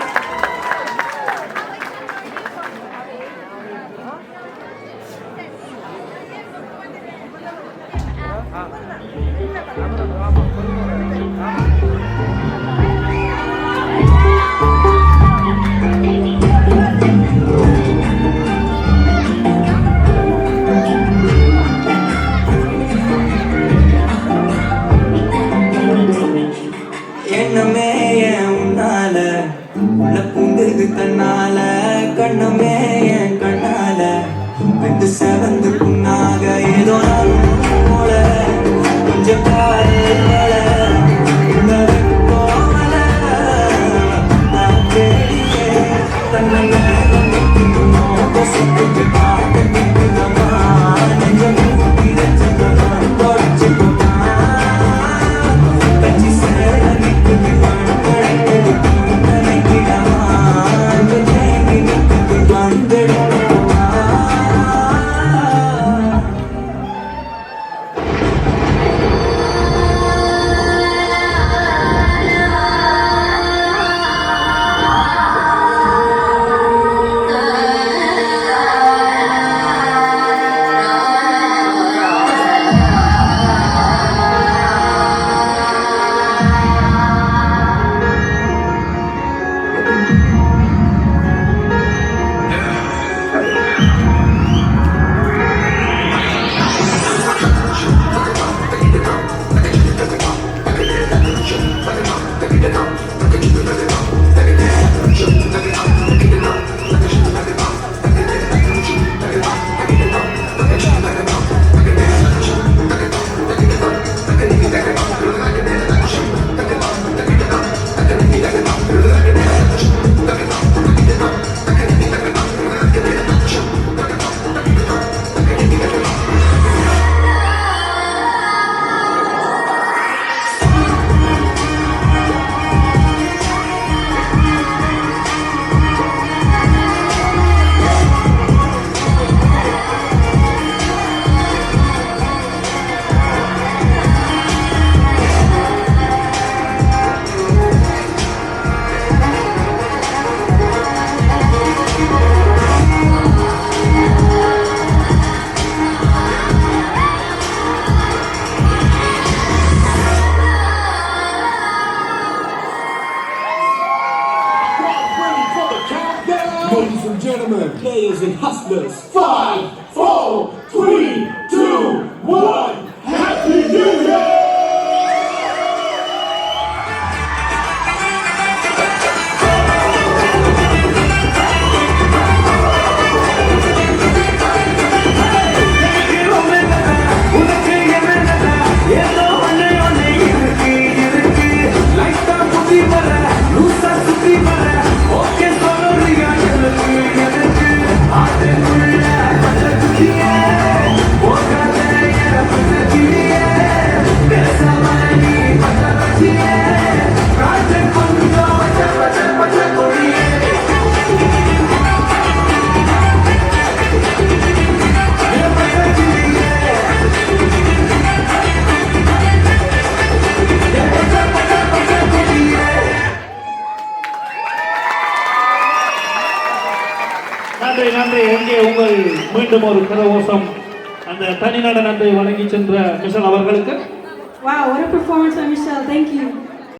எண்ணமே என் உன்னால உள்ள பூண்டுக்கு தன்னால கண்ணமே என் கண்ணால வெந்து செவந்து புண்ணாக ஏதோ போல கொஞ்சம் கால போல நான் தேடியே தன்னை gentlemen, players and hustlers, 5, 4, 3, 2, 1, Happy New Year! நன்றி நன்றி. எங்கே உங்கள் மீண்டும் ஒரு கரகோஷம் அந்த தனி நடனத்தை வழங்கி சென்ற மிஷல் அவர்களுக்கு. Wow, what a performance by Michelle. Thank you.